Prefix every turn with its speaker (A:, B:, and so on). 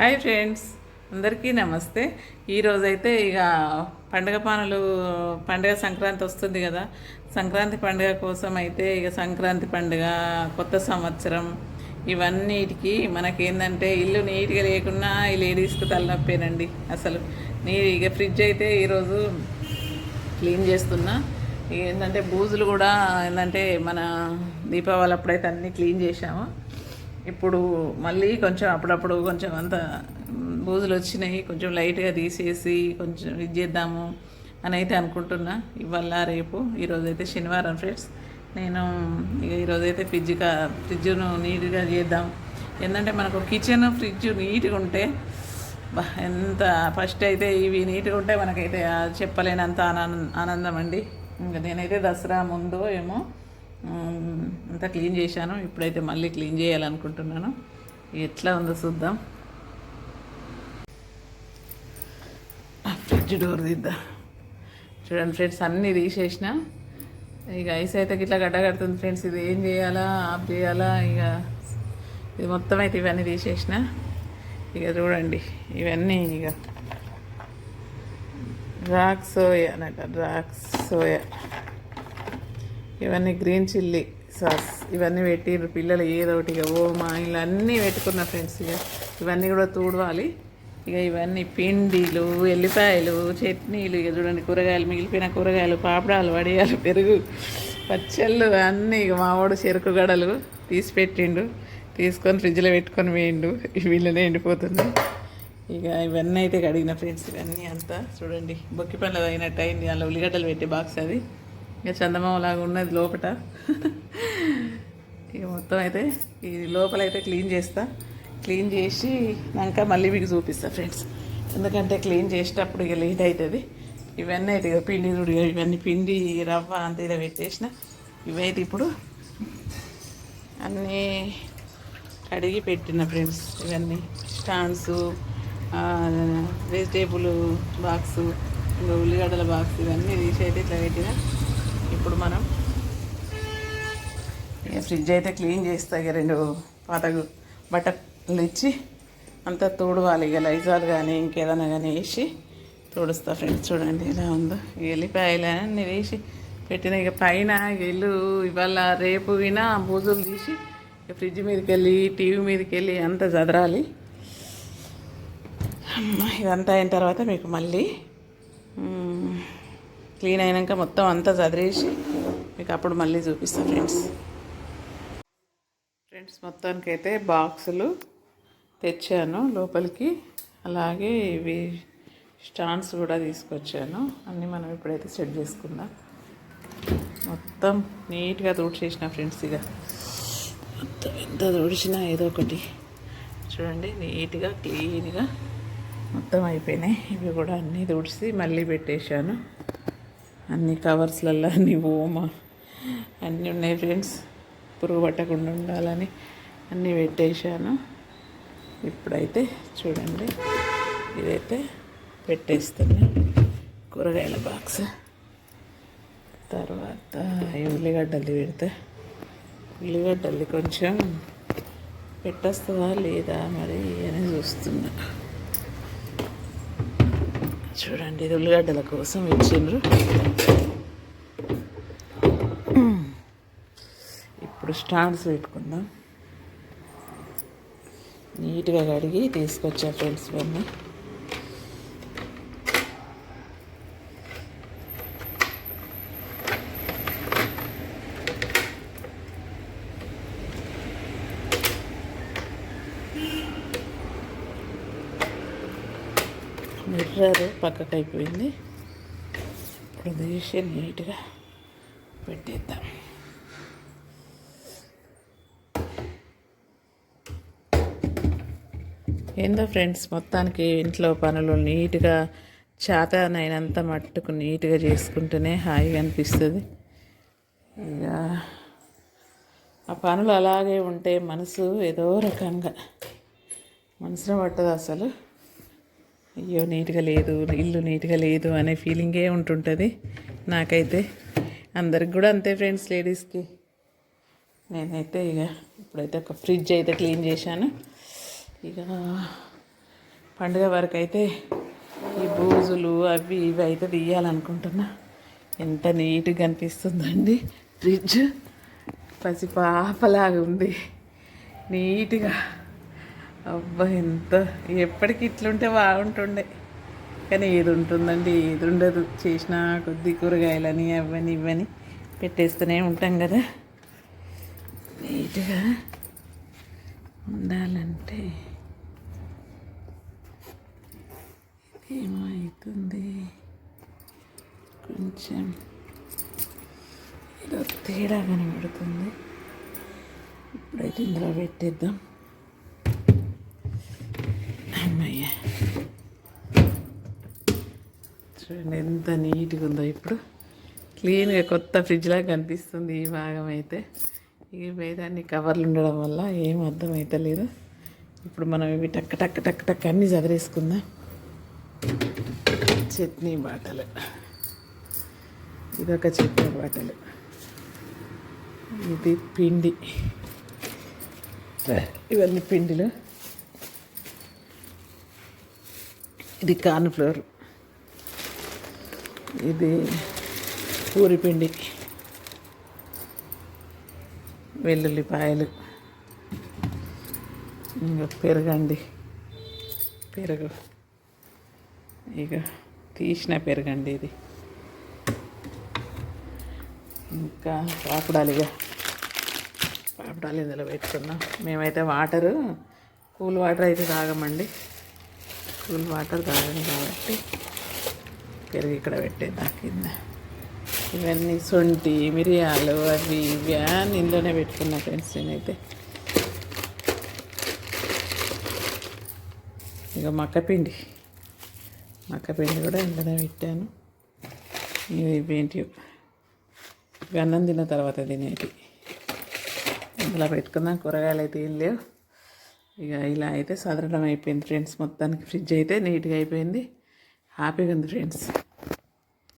A: Hi friends, అందరికీ నమస్తే. ఈరోజైతే ఇక పండుగ సంక్రాంతి వస్తుంది కదా. సంక్రాంతి పండుగ కోసం అయితే ఇక సంక్రాంతి పండుగ, కొత్త సంవత్సరం ఇవన్నిటికి మనకేందంటే ఇల్లు నీట్గా లేకున్నా ఈ లేడీస్కి తలనొప్పేనండి. అసలు ఇక ఫ్రిడ్జ్ అయితే ఈరోజు క్లీన్ చేస్తున్నా. ఏంటంటే బూజులు కూడా ఏంటంటే మన దీపావళి అప్పుడైతే అన్నీ క్లీన్ చేసాము. ఇప్పుడు మళ్ళీ కొంచెం అప్పుడప్పుడు కొంచెం అంత బూజులు వచ్చినాయి, కొంచెం లైట్గా తీసేసి కొంచెం ఇది చేద్దాము అని అయితే అనుకుంటున్నా. ఇవాళ రేపు ఈరోజైతే శనివారం ఫ్రెండ్స్. నేను ఇక ఈరోజైతే ఫ్రిడ్జ్ను నీట్గా చేద్దాం. ఏంటంటే మనకు కిచెన్ ఫ్రిడ్జ్ నీట్గా ఉంటే ఎంత ఫస్ట్ అయితే ఇవి నీట్గా ఉంటే మనకైతే చెప్పలేనంత ఆనందం అండి. ఇంకా నేనైతే దసరా ముందు ఏమో అంతా క్లీన్ చేశాను. ఇప్పుడైతే మళ్ళీ క్లీన్ చేయాలనుకుంటున్నాను. ఎట్లా ఉందో చూద్దాం. ఫ్రిడ్జ్ డోర్ తీద్దాం. చూడండి ఫ్రెండ్స్, అన్నీ తీసేసిన. ఇక ఐస్ అయితే ఇట్లా గడ్డ కడుతుంది ఫ్రెండ్స్. ఇది ఏం చేయాలా, ఆఫ్ చేయాలా? ఇక ఇది మొత్తం అయితే ఇవన్నీ తీసేసిన. ఇక చూడండి, ఇవన్నీ ఇక డ్రాక్ సోయా అనట, డ్రాక్ సోయా, ఇవన్నీ గ్రీన్ చిల్లీ సాస్, ఇవన్నీ పెట్టిర్రు పిల్లలు ఏదో ఒకటి. ఇక ఓమా ఇలా అన్నీ పెట్టుకున్న ఫ్రెండ్స్. ఇక ఇవన్నీ కూడా తూడవాలి. ఇక ఇవన్నీ పిండిలు, ఎల్లిపాయలు, చట్నీలు, ఇక చూడండి కూరగాయలు, మిగిలిపోయిన కూరగాయలు, పాపడాలు, వడియాలు, పెరుగు, పచ్చళ్ళు అన్నీ. ఇక మావాడు చెరుకు గడలు తీసి పెట్టిండు, తీసుకొని ఫ్రిడ్జ్లో పెట్టుకొని వేయండు. వీళ్ళనే ఎండిపోతుంది. ఇక ఇవన్నీ అయితే కడిగిన ఫ్రెండ్స్. ఇవన్నీ అంతా చూడండి బొక్కి పనులు అయినట్టు అయింది. అలా ఉల్లిగడ్డలు పెట్టే బాక్స్ అది. ఇక చందమామలాగా ఉన్నది లోపల. ఇక మొత్తం అయితే ఈ లోపలైతే క్లీన్ చేస్తా. క్లీన్ చేసి నాక మళ్ళీ మీకు చూపిస్తా ఫ్రెండ్స్. ఎందుకంటే క్లీన్ చేసేటప్పుడు ఇక లేట్ అవుతుంది. ఇవన్నీ అయితే ఇక పిండి ఇవన్నీ పిండి రవ్వ అంత ఇలా పెట్టేసిన. ఇవైతే ఇప్పుడు అన్నీ కడిగి పెట్టిన ఫ్రెండ్స్. ఇవన్నీ స్టాండ్సు, వెజిటేబుల్ బాక్సు, ఇంకా ఉల్లిగడ్డల బాక్స్, ఇవన్నీ తీసి అయితే ఇట్లా పెట్టిన. ఇప్పుడు మనం ఇక ఫ్రిడ్జ్ అయితే క్లీన్ చేస్తా. ఇక 2 పాత బట్టలు ఇచ్చి అంతా తోడవాలి. ఇక లైజాల్ కానీ ఇంకేదైనా కానీ వేసి తోడుస్తా ఫ్రెండ్స్. చూడండి ఎలా ఉందో. ఇక ఎల్లిపాయలన్నీ వేసి పెట్టిన. ఇక పైన ఇక ఇల్లు ఇవాళ రేపు వినా బూజులు తీసి ఇక ఫ్రిడ్జ్ మీదకి వెళ్ళి టీవీ మీదకి వెళ్ళి అంతా చదరాలి. ఇదంతా అయిన తర్వాత మీకు మళ్ళీ క్లీన్ అయినాక మొత్తం అంతా చదిరేసి మీకు అప్పుడు మళ్ళీ చూపిస్తాను ఫ్రెండ్స్. మొత్తానికైతే బాక్సులు తెచ్చాను లోపలికి. అలాగే ఇవి స్టాండ్స్ కూడా తీసుకొచ్చాను. అన్నీ మనం ఇప్పుడైతే సెట్ చేసుకుందాం. మొత్తం నీట్గా తుడిచేసిన ఫ్రెండ్స్. ఇక మొత్తం ఎంత తుడిచినా ఏదో ఒకటి చూడండి నీట్గా క్లీన్గా మొత్తం అయిపోయినాయి. ఇవి కూడా అన్నీ తుడిచి మళ్ళీ పెట్టేశాను. అన్ని కవర్స్లలో అన్నీ ఓమా అన్నీ ఉన్నాయి ఫ్రెండ్స్. పురుగు పట్టకుండా ఉండాలని అన్నీ పెట్టేశాను. ఇప్పుడైతే చూడండి ఇదైతే పెట్టేస్తున్నా కూరగాయల బాక్స్. తర్వాత ఉల్లిగడ్డలు పెడితే ఉల్లిగడ్డలు కొంచెం పెట్టేస్తుందా లేదా మరి అని చూస్తున్నా. చూడండి ఇది ఉల్లిగడ్డల కోసం ఇచ్చిండ్రు. ఇప్పుడు స్టాండ్స్ పెట్టుకుందాం. నీట్గా కడిగి తీసుకొచ్చా ఫ్రెండ్స్. ఇవన్నీ మిర్రర్ పక్కకు అయిపోయింది. ఇప్పుడు తీసి నీట్గా పెట్టేద్దాం. ఏందో ఫ్రెండ్స్, మొత్తానికి ఇంట్లో పనులు నీట్గా చేతనైనంత మట్టుకు నీట్గా చేసుకుంటేనే హాయిగా అనిపిస్తుంది. ఇక ఆ పనులు అలాగే ఉంటే మనసు ఏదో రకంగా మనసులో పట్టదు అసలు. అయ్యో నీట్గా లేదు, ఇల్లు నీట్గా లేదు అనే ఫీలింగే ఉంటుంటుంది నాకైతే. అందరికి కూడా అంతే ఫ్రెండ్స్, లేడీస్కి. నేనైతే ఇక ఇప్పుడైతే ఒక ఫ్రిడ్జ్ అయితే క్లీన్ చేశాను. ఇక పండుగ వరకు అయితే ఈ బూజులు అవి ఇవి అయితే తీయాలనుకుంటున్నా. ఎంత నీట్గా అనిపిస్తుందండి ఫ్రిడ్జ్, పసిపాపలాగా ఉంది నీట్గా. అబ్బా ఎంత ఎప్పటికి ఇట్లుంటే బాగుంటుండే, కానీ ఏది ఉంటుందండి, ఏది ఉండదు. చేసిన కొద్ది కూరగాయలని అవని ఇవని పెట్టేస్తూనే ఉంటాం కదా. నీట్గా ఉండాలంటే ఏమవుతుంది, కొంచెం ఏదో తేడా కనబడుతుంది. ఇప్పుడైతే ఇందులో పెట్టేద్దాం. అమ్మయ్య, చూడండి ఎంత నీట్గా ఉందో. ఇప్పుడు క్లీన్గా కొత్త ఫ్రిడ్జ్లాగా కనిపిస్తుంది ఈ భాగం అయితే. ఇవి అన్ని కవర్లు ఉండడం వల్ల ఏం అర్థమవుతలేదు. ఇప్పుడు మనం ఇవి టక్ టక్ టక్ టక్ అన్నీ చదిరేసుకుందాం. చట్నీ బాటలు, ఇదొక చట్నీ బాటలు, ఇది పిండి, ఇవన్నీ పిండిలు, ఇది కార్న్ ఫ్లోర్, ఇది పూరి పిండి, వెల్లుల్లిపాయలు, ఇంకా పెరగండి, పెరుగు, ఇక తీసిన పెరగండి ఇది, ఇంకా పాపడాలు, ఇక పాపడాలు ఇందులో పెట్టుకున్నాం. మేమైతే వాటరు కూల్ వాటర్ అయితే తాగమండి, కూల్ వాటర్ తాగం కాబట్టి పెరుగు ఇక్కడ పెట్టేద్దాం కింద. ఇవన్నీ సొంటి మిరియాలు అవి ఇవి అని ఇందులోనే పెట్టుకున్నా ఫ్రెండ్స్ నేనైతే. ఇక మక్కపిండి కూడా ఇందులోనే పెట్టాను. ఇవేంటి ఇవి అన్నం తిన్న తర్వాత తినేటి ఇందులో పెట్టుకుందాం. కూరగాయలు అయితే ఏం లేవు. ఇక ఇలా అయితే సదరడం అయిపోయింది ఫ్రెండ్స్. మొత్తానికి ఫ్రిడ్జ్ అయితే నీట్గా అయిపోయింది. హ్యాపీగా ఉంది ఫ్రెండ్స్.